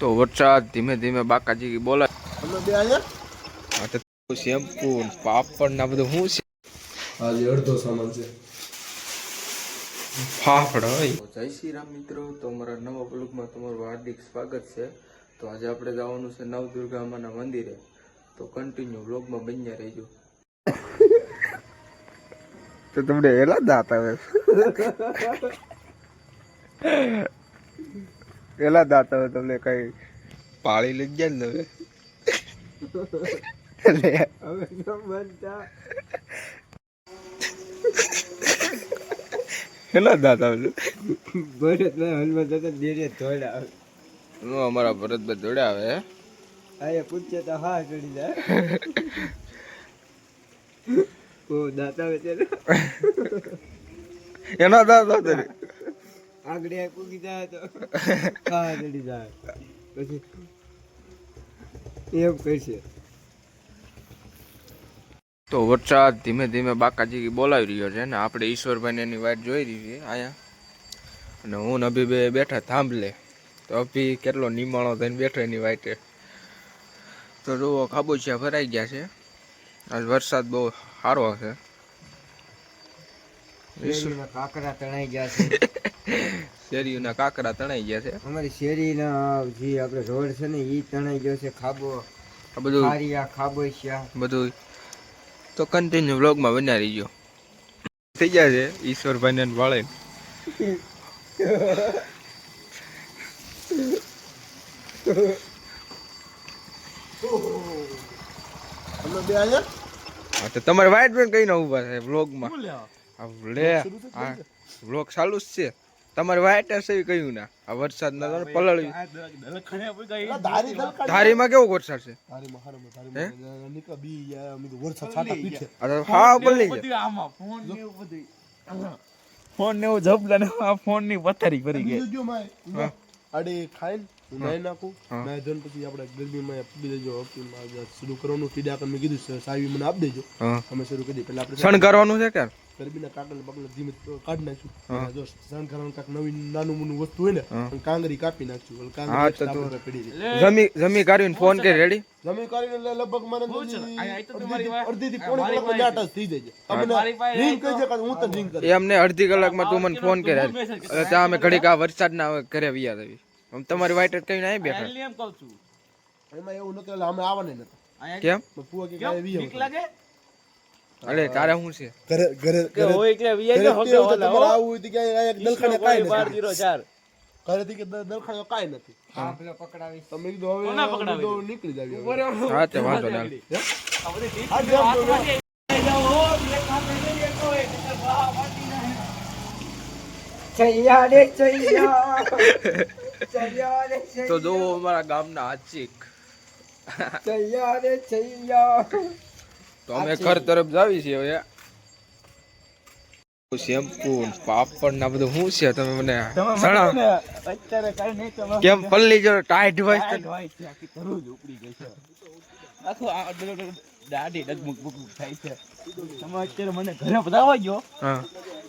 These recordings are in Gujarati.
તો વરસાદ ધીમે ધીમે બાકાજી બોલાય. શેમ્પુ પાપડ ના બધું શું છે? આજે અડધો સામાન છે. ફાફડ હોય. જય શ્રી રામ મિત્રો, તો અમારા નવા બ્લોગમાં તમારું હાર્દિક સ્વાગત છે. તો આજે આપણે જવાનું છે નવદુર્ગા અમાના મંદિરે. તો કન્ટિન્યુ બ્લોગમાં બન્યા રહેજો. તો તમને એલા દાંત આવે એલા દાંત આવે તમને કઈ પાળી લઈ ગયા ને હવે એલા દાંત આવે અમારા ભરતભાઈ દોડ્યા આવે પૂછે તો હા ચડી જાય. દાંત આવે એના દાંત આવે આગળ પૂગી જાય તો હા ચડી જાય. પછી એમ કહેશે. તો વરસાદ ધીમે ધીમે બાકાજી બોલાવી રહ્યો છે ને આપણે ઈશ્વરભાઈ એની વાટ જોઈ રહી છે અહીંયા. અને હું ને અભી બે બેઠા થાંભલે. તો અભી કેટલો નિમાણો થઈને બેઠો એની વાટે. તો જુઓ ખાબોચિયા ભરાઈ ગયા છે. આજ વરસાદ બહુ સારો છે. કાકરા તણાઈ ગયા છે. શેરીઓના કાકરા તણાઈ ગયા છે. અમારી શેરીના જે આપણે રોડ છે ને એ તણાઈ ગયો છે. ખાબો આ બધું ખાબોચિયા બધું. તો કન્ટિન્યુ વ્લોગમાં બન્યા રહીજો. થઈ ગયા છે ઈશ્વરભાઈને વાળે. તમારે વાઇટ બેન કઈ ના ઉભા છે વ્લોગમાં. લે હા વ્લોગ ચાલુ જ છે. તમારે વાઇટ હશે કયું ના આ વરસાદ ના પલળ્યું. ધારીમાં કેવો વરસાદ છે? હા પલળી ફોન ને એવું જબલા ને ફોન ની પથારી ભરી ગઈ. અડે ખાઈને હું નાઈ નાખું. નાઈ ધોઈને પછી આપણે ગરમીમાં આપી દેજો. શરૂ કરવાનું ટીડા મેં કીધું સાવી મને આપી દેજો. અમે શરૂ કરી પેલા આપણે શણ કરવાનું છે કે ગરમીના કાકડા બકડા ધીમે કાઢી નાખ્યું. જો શણ કરવાનું કાંક નવી નાનું મોનું વસ્તુ હોય ને કાંગરી કાપી નાખશું. કાંગરી પડી જમી કાઢીને ફોન કરી રેડી. જમી કરીને લગભગ મને અડધી થી પોણી કલાકમાં જાટ થઈ જાય. તમને રિંગ કહી છે હું તો રિંગ કરી એમને અડધી કલાકમાં તું મને ફોન કરે. ત્યાં અમે ઘડીક આ વરસાદના ઘરે વ્યા આવી. તમારી વાઇટ કઈ ના બેઠા. એમ કહું છું એમાં એવું નતું અમે આવવાને નતા. કેમ પુઆ કે કાય વી લાગે? અરે તારે શું છે ઘરે ઘરે કે હોય કે વીઆઈ હો કે ઓલા તમારે આવું હોય તો કે એક દલખાને કાઈ નથી. 1204 ઘરેથી કે દલખાને કાઈ નથી. હા પેલા પકડાવી તમે કીધું હવે તો નીકળી જાવી. હા તે વાંધો ના. આ બધી ટીમ જાઓ બ્લેક માં લઈ લે કોઈ બા બાકી ના ચૈયા રે ચૈયા ચૈયા રે તો જો અમારા ગામના આચિક ચૈયા રે ચૈયા. તો અમે ઘર તરફ જાવી છીએ હવે. શેમ્પુ પાપડ ના બધું શું છે તમે મને જણાવો. અત્યારે કઈ નહીં તમે કેમ પલ્લી જો ટાઈટ હોય આખી ધરું જ ઉપડી ગઈ છે. આખો દાઢી ડગમગ બુકમગ થાય છે. તમે અત્યારે મને ઘરે બતાવવા ગયો. હા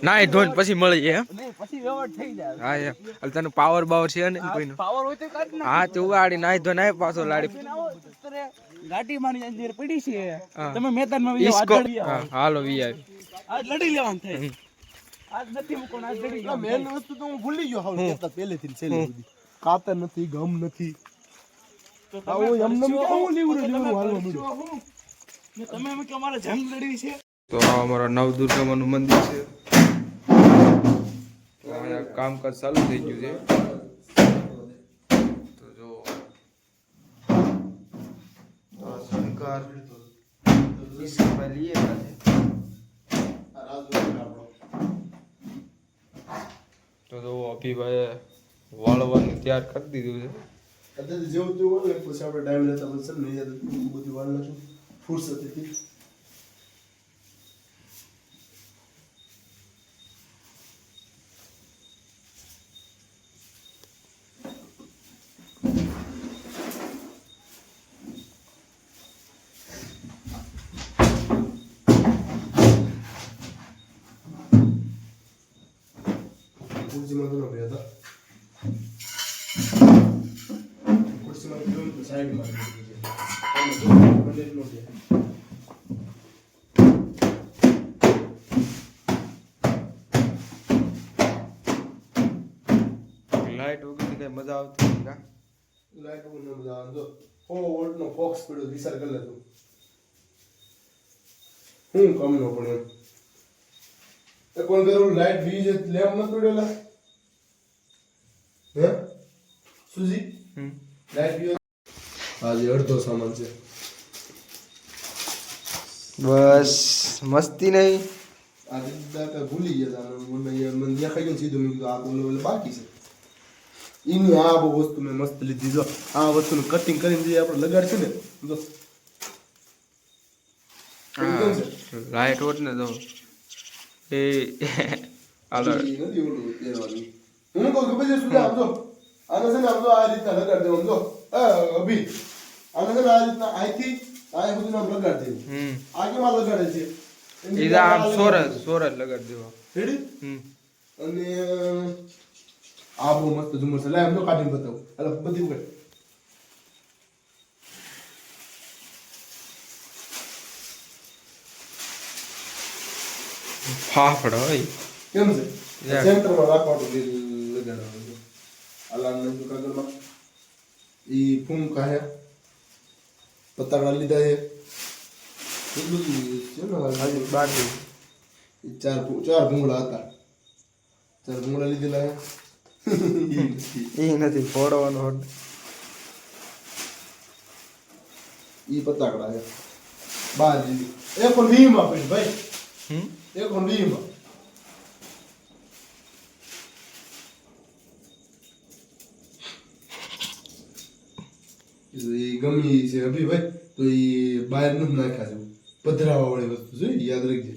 નાઈ ધોઈને પછી મળી જાય. નહીં પછી વ્યવહાર થઈ જાય. હા એમ એટલે તને પાવર બાવર છે ને કોઈનો? પાવર હોય તો કાઢ નાખ. હા તું ઉગાડી નાઈ ધોઈને આય પાછો લાડી ગાડી મારી અંદર પડી છે. તમે મેદાનમાં ઈસકો હાલો વી આવી આજ લડી લેવાનું થાય. આજ નથી મૂકવાનું આજ લડી લેવાનું. મેન વસ્તુ તો હું ભૂલી ગયો હાવ કેતા પહેલેથી છેલ્લે સુધી. કાતર નથી ગમ નથી. તો આવો એમને કેવું લીવડું હાલવા મળ્યું. તમે એમ કે અમારે જંગ લડવી છે. તો આ અમારા નવદુર્ગામાનું મંદિર છે. તો અહીંયા કામકાજ ચાલુ થઈ ગયું છે. તો જો શંકર ઈશ્વરભાઈ લઈએ છે. તો જો અભિભાઈ વાળવાનું તૈયાર કરી દીધું છે. કદાચ જેવું તેવું હોય પછી આપણે ટાઈમ લેતા બસ ને બધું વાળ નાખશું ફુરસતથી. ખુરશીમાં તો ન બેહતા. ખુરશીમાં જો તો સાઈડમાં મૂકી દે. આમ જો મને નો દે. લાઈટ વગર કઈ મજા આવતી નથી કા? લાઈટ ઉપર નો બધા આમ જો 4 વોલ્ટનો ફોક્સ પડ્યો વિચાર કરી લે તું. હું કામ નો પણ એમ. એ કોણ કરું લાઈટ વીજ લેમ્પ ન તોડેલા હે સુજી લાઈટ વીજ આજે અડધો સામાન છે બસ મસ્તી નહીં. આજે દાદા ભૂલી ગયા હતા મને દેખાઈ ગયું સીધું મેં કીધું આ બોલો બાકી છે એની આ બહુ વસ્તુ મેં મસ્ત લીધી જો આ વસ્તુનું કટિંગ કરીને જે આપણે લગાડશું ને જો લાઈટ હોત ને તો એ હાલો ઈ નથી ઓલું પહેરવાનું. હું કહું ખબર છે શું આમ જો આને છે ને આમ જો આ રીતના લગાડ દેવું જો અભી આને છે ને આ રીતના અહીંથી આ બધું નામ લગાડ દેવું આ કેમ આ લગાડે છે એ આમ સોરસ લગાડી દેવા. રેડી અને આ બહુ મસ્ત ઝુમર છે લે આમ જો કાઢીને બતાવું હાલો બધી ઉપર ફાફડો હોય કેમ છે Yeah. સેન્ટરમાં રાખવાનું લગાડવાનું છે આલામ ને કાગળમાં ઈ ફૂંકા હે પતાડા લીધા છે એટલું જ છે ને હજી બાકી ઈ ચાર ભૂંગળા હતા 4 ભૂંગળા લીધેલા હે એ નથી ફોડવાનો હોત. ઈ પતાકડા છે 12 લીધી એક પણ 20 માં પડી ભાઈ એક પણ 20 માં એ ગમી છે અભી ભાઈ તો એ બહાર નથી નાખ્યા છે પધરાવા વાળી વસ્તુ છે યાદ રાખજે.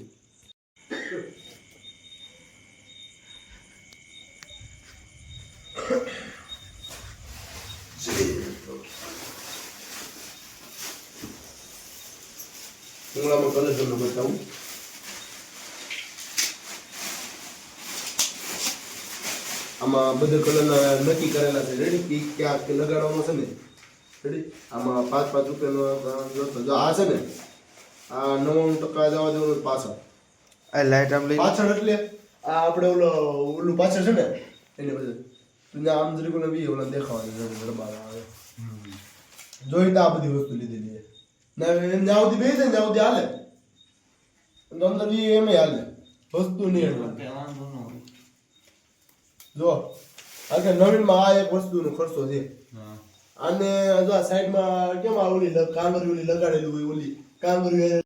ઉંગળામાં કલર તમને બતાવું આમાં બધા કલરના નક્કી કરેલા છે રેડી ક્યાં લગાડવાનો છે ને રેડી આમાં 5 રૂપિયાનો જો આ છે ને આ 99% જવા દેવાનું પાછળ આ લાઈટ આમ લઈ પાછળ એટલે આ આપણે ઓલું પાછળ છે ને એને બધું આમ જરીક ઓલા બી ઓલા દેખાવાની રબાર આવે જોઈ તો આ બધી વસ્તુ લીધેલી છે ના જાવતી બે છે જાવતી હાલે તો અંદર બી એમ હાલે વસ્તુ નહીં એટલે જો આ કે નવીનમાં આ એક વસ્તુનો ખર્ચો છે અને જો આ સાઈડમાં કેમ આ ઓલી કાંગરી ઓલી લગાડેલી હોય ઓલી કાંગરી